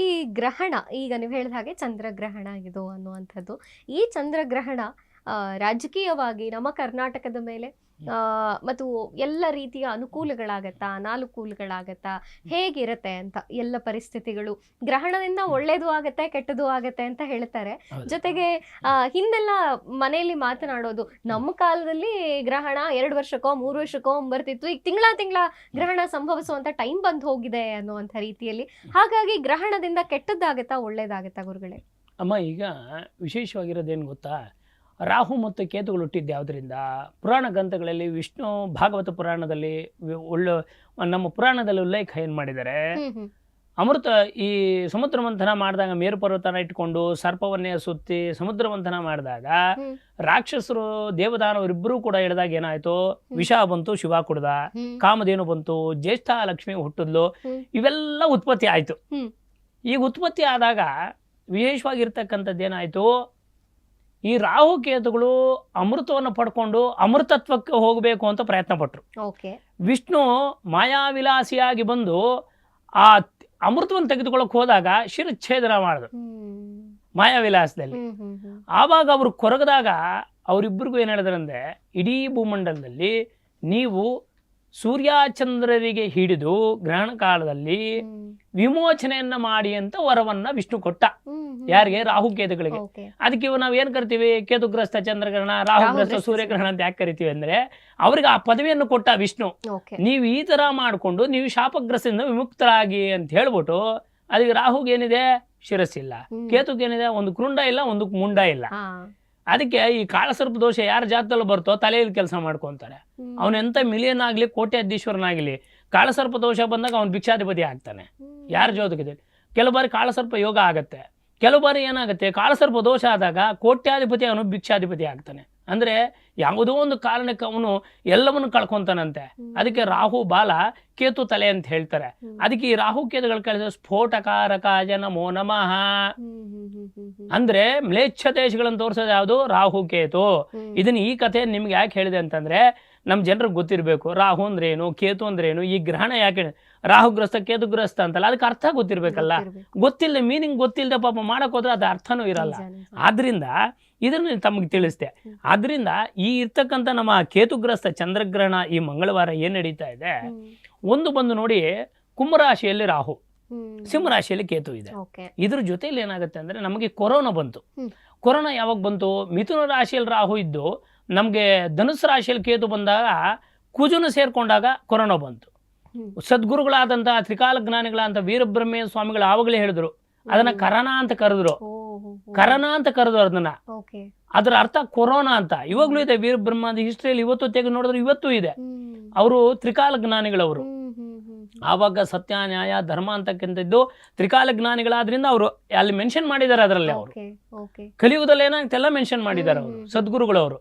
ಈ ಗ್ರಹಣ ಈಗ ನೀವು ಹೇಳಿದ ಹಾಗೆ ಚಂದ್ರಗ್ರಹಣ ಇದು ಅನ್ನುವಂಥದ್ದು, ಈ ಚಂದ್ರಗ್ರಹಣ ರಾಜಕೀಯವಾಗಿ ನಮ್ಮ ಕರ್ನಾಟಕದ ಮೇಲೆ ಮತ್ತು ಎಲ್ಲ ರೀತಿಯ ಅನುಕೂಲಗಳಾಗತ್ತಾ ಅನಾನುಕೂಲಗಳಾಗತ್ತಾ ಹೇಗಿರತ್ತೆ ಅಂತ ಎಲ್ಲ ಪರಿಸ್ಥಿತಿಗಳು, ಗ್ರಹಣದಿಂದ ಒಳ್ಳೇದು ಆಗತ್ತೆ ಕೆಟ್ಟದ್ದು ಆಗತ್ತೆ ಅಂತ ಹೇಳ್ತಾರೆ. ಜೊತೆಗೆ ಹಿಂದೆಲ್ಲ ಮನೆಯಲ್ಲಿ ಮಾತನಾಡೋದು ನಮ್ಮ ಕಾಲದಲ್ಲಿ ಗ್ರಹಣ 2 ವರ್ಷಕ್ಕೋ 3 ವರ್ಷಕ್ಕೋ ಬರ್ತಿತ್ತು, ಈಗ ತಿಂಗಳ ಗ್ರಹಣ ಸಂಭವಿಸುವಂತ ಟೈಮ್ ಬಂದು ಹೋಗಿದೆ ಅನ್ನುವಂಥ ರೀತಿಯಲ್ಲಿ. ಹಾಗಾಗಿ ಗ್ರಹಣದಿಂದ ಕೆಟ್ಟದ್ದಾಗತ್ತಾ ಒಳ್ಳೇದಾಗತ್ತಾ ಗುರುಗಳೇ? ಅಮ್ಮ, ಈಗ ವಿಶೇಷವಾಗಿರೋದೇನು ಗೊತ್ತಾ, ರಾಹು ಮತ್ತು ಕೇತುಗಳು ಹುಟ್ಟಿದ್ದು ಯಾವುದರಿಂದ? ಪುರಾಣ ಗ್ರಂಥಗಳಲ್ಲಿ ವಿಷ್ಣು ಭಾಗವತ ಪುರಾಣದಲ್ಲಿ ನಮ್ಮ ಪುರಾಣದಲ್ಲಿ ಉಲ್ಲೇಖ ಏನು ಮಾಡಿದ್ದಾರೆ, ಅಮೃತ ಈ ಸಮುದ್ರ ಮಂಥನ ಮಾಡಿದಾಗ ಮೇರು ಪರ್ವತನ ಇಟ್ಕೊಂಡು ಸರ್ಪವನ್ನೇ ಸುತ್ತಿ ಸಮುದ್ರ ಮಂಥನ ಮಾಡಿದಾಗ ರಾಕ್ಷಸರು ದೇವದಾನವರಿಬ್ಬರೂ ಕೂಡ ಹೇಳಿದಾಗ ಏನಾಯ್ತು, ವಿಷ ಬಂತು, ಶಿವ ಕುಡ್ದ, ಕಾಮಧೇನು ಬಂತು, ಜ್ಯೇಷ್ಠ ಲಕ್ಷ್ಮಿ ಹುಟ್ಟಿದ್ಲು, ಇವೆಲ್ಲ ಉತ್ಪತ್ತಿ ಆಯ್ತು. ಈಗ ಉತ್ಪತ್ತಿ ಆದಾಗ ವಿಶೇಷವಾಗಿರ್ತಕ್ಕಂಥದ್ದು ಏನಾಯ್ತು, ಈ ರಾಹು ಕೇತುಗಳು ಅಮೃತವನ್ನು ಪಡ್ಕೊಂಡು ಅಮೃತತ್ವಕ್ಕೆ ಹೋಗಬೇಕು ಅಂತ ಪ್ರಯತ್ನ ಪಟ್ರು. ವಿಷ್ಣು ಮಾಯಾವಿಲಾಸಿಯಾಗಿ ಬಂದು ಆ ಅಮೃತವನ್ನು ತೆಗೆದುಕೊಳ್ಳಕ್ ಹೋದಾಗ ಶಿರಚ್ಛೇದನ ಮಾಡಿದ್ರು ಮಾಯಾವಿಲಾಸದಲ್ಲಿ. ಆವಾಗ ಅವರು ಕೊರಗದಾಗ ಅವರಿಬ್ಬರಿಗೂ ಏನ್ ಹೇಳಿದ್ರಂದ್ರೆ, ಇಡೀ ಭೂಮಂಡಲದಲ್ಲಿ ನೀವು ಸೂರ್ಯಚಂದ್ರರಿಗೆ ಹಿಡಿದು ಗ್ರಹಣ ಕಾಲದಲ್ಲಿ ವಿಮೋಚನೆಯನ್ನ ಮಾಡಿ ಅಂತ ವರವನ್ನ ವಿಷ್ಣು ಕೊಟ್ಟ. ಯಾರಿಗೆ? ರಾಹು ಕೇತುಗಳಿಗೆ. ಅದಕ್ಕೆ ನಾವ್ ಏನ್ ಕರಿತೀವಿ, ಕೇತುಗ್ರಸ್ತ ಚಂದ್ರಗ್ರಹಣ, ರಾಹುಗ್ರಸ್ತ ಸೂರ್ಯಗ್ರಹಣ ಅಂತ ಯಾಕೆ ಕರಿತೀವಿ ಅಂದ್ರೆ, ಅವ್ರಿಗೆ ಆ ಪದವಿಯನ್ನು ಕೊಟ್ಟ ವಿಷ್ಣು. ನೀವು ಈ ತರ ಮಾಡ್ಕೊಂಡು ನೀವು ಶಾಪಗ್ರಸ್ತದಿಂದ ವಿಮುಕ್ತರಾಗಿ ಅಂತ ಹೇಳ್ಬಿಟ್ಟು, ಅದಕ್ಕೆ ರಾಹುಗೆ ಏನಿದೆ, ಶಿರಸ್ಸಿಲ್ಲ, ಕೇತುಗೆ ಏನಿದೆ, ಒಂದು ಕೃಂಡ ಇಲ್ಲ, ಒಂದು ಮುಂಡ ಇಲ್ಲ. ಅದಕ್ಕೆ ಈ ಕಾಳಸರ್ಪ ದೋಷ ಯಾರ ಜಾತದಲ್ಲಿ ಬರ್ತೋ ತಲೆಯಲ್ಲಿ ಕೆಲಸ ಮಾಡ್ಕೊಂತಾರೆ. ಅವನೆಂತ ಮಿಲಿಯನ್ ಆಗ್ಲಿ ಕೋಟ್ಯಾಧೀಶ್ವರನಾಗ್ಲಿ, ಕಾಳಸರ್ಪ ದೋಷ ಬಂದಾಗ ಅವ್ನು ಭಿಕ್ಷಾಧಿಪತಿ ಆಗ್ತಾನೆ. ಯಾರ ಜೋದಕ್ಕೆ ಕೆಲವು ಬಾರಿ ಕಾಳಸರ್ಪ ಯೋಗ ಆಗತ್ತೆ, ಕೆಲವು ಬಾರಿ ಏನಾಗುತ್ತೆ, ಕಾಳಸರ್ಪ ದೋಷ ಆದಾಗ ಕೋಟ್ಯಾಧಿಪತಿ ಅವನು ಭಿಕ್ಷಾಧಿಪತಿ ಆಗ್ತಾನೆ. ಅಂದ್ರೆ ಯಾವುದೋ ಒಂದು ಕಾರಣಕ್ಕೆ ಅವನು ಎಲ್ಲವನ್ನು ಕಳ್ಕೊಂತಾನಂತೆ. ಅದಕ್ಕೆ ರಾಹು ಬಾಲ ಕೇತು ತಲೆ ಅಂತ ಹೇಳ್ತಾರೆ. ಅದಕ್ಕೆ ಈ ರಾಹು ಕೇತುಗಳು ಕಳಿಸಿದ ಸ್ಫೋಟಕಾರಕಾಯ ನಮೋ ನಮಃ ಅಂದ್ರೆ ಮ್ಲೇಚ್ಛದೇಶಗಳನ್ನು ತೋರಿಸೋದು ಯಾವುದು? ರಾಹು ಕೇತು. ಇದನ್ನ ಈ ಕಥೆ ನಿಮ್ಗೆ ಯಾಕೆ ಹೇಳಿದೆ ಅಂತಂದ್ರೆ, ನಮ್ ಜನರಿಗೆ ಗೊತ್ತಿರ್ಬೇಕು ರಾಹು ಅಂದ್ರೇನು, ಕೇತು ಅಂದ್ರೇನು, ಈ ಗ್ರಹಣ ಯಾಕೆ ರಾಹುಗ್ರಸ್ತ ಕೇತುಗ್ರಸ್ತ ಅಂತಲ್ಲ, ಅದಕ್ಕೆ ಅರ್ಥ ಗೊತ್ತಿರ್ಬೇಕಲ್ಲ. ಗೊತ್ತಿಲ್ಲ, ಮೀನಿಂಗ್ ಗೊತ್ತಿಲ್ಲದೆ ಪಾಪ ಮಾಡಕ್ ಹೋದ್ರೆ ಅದು ಅರ್ಥನೂ ಇರಲ್ಲ. ಆದ್ರಿಂದ ಇದನ್ನು ತಮಗೆ ತಿಳಿಸ್ದೆ. ಆದ್ರಿಂದ ಈ ಇರ್ತಕ್ಕಂಥ ನಮ್ಮ ಕೇತುಗ್ರಸ್ತ ಚಂದ್ರಗ್ರಹಣ ಈ ಮಂಗಳವಾರ ಏನ್ ನಡೀತಾ ಇದೆ, ಒಂದು ಬಂದು ನೋಡಿ, ಕುಂಭರಾಶಿಯಲ್ಲಿ ರಾಹು, ಸಿಂಹರಾಶಿಯಲ್ಲಿ ಕೇತು ಇದೆ. ಇದ್ರ ಜೊತೆಲಿ ಏನಾಗುತ್ತೆ ಅಂದ್ರೆ, ನಮಗೆ ಕೊರೋನಾ ಬಂತು. ಕೊರೋನಾ ಯಾವಾಗ ಬಂತು? ಮಿಥುನ ರಾಶಿಯಲ್ಲಿ ರಾಹು ಇದ್ದು ನಮ್ಗೆ ಧನುಸ್ ರಾಶಿಯಲ್ಲಿ ಕೇತು ಬಂದಾಗ ಕುಜುನು ಸೇರ್ಕೊಂಡಾಗ ಕೊರೋನಾ ಬಂತು. ಸದ್ಗುರುಗಳಾದಂತಹ ತ್ರಿಕಾಲ ಜ್ಞಾನಿಗಳಂತ ವೀರಬ್ರಹ್ಮೇಯ ಸ್ವಾಮಿಗಳು ಆವಾಗಲೇ ಹೇಳಿದ್ರು, ಅದನ್ನ ಕರನಾ ಅಂತ ಕರೆದ್ರು. ಕರನಾ ಅಂತ ಕರೆದ್ರು ಅದನ್ನ. ಅದರ ಅರ್ಥ ಕೊರೋನಾ ಅಂತ ಇವಾಗ್ಲೂ ಇದೆ. ವೀರಬ್ರಹ್ಮಾದಿ ಹಿಸ್ಟ್ರಿಯಲ್ಲಿ ಇವತ್ತು ತೆಗೆದು ನೋಡಿದ್ರು ಇವತ್ತೂ ಇದೆ. ಅವರು ತ್ರಿಕಾಲ ಜ್ಞಾನಿಗಳವರು. ಆವಾಗ ಸತ್ಯ ನ್ಯಾಯ ಧರ್ಮ ಅಂತಕ್ಕಂಥದ್ದು ತ್ರಿಕಾಲ ಜ್ಞಾನಿಗಳಾದ್ರಿಂದ ಅವರು ಅಲ್ಲಿ ಮೆನ್ಷನ್ ಮಾಡಿದ್ದಾರೆ. ಅದರಲ್ಲಿ ಅವರು ಕಲಿಯುಗದಲ್ಲಿ ಏನಾಗ್ತೆಲ್ಲ ಮೆನ್ಷನ್ ಮಾಡಿದ್ದಾರೆ ಅವರು ಸದ್ಗುರುಗಳವರು.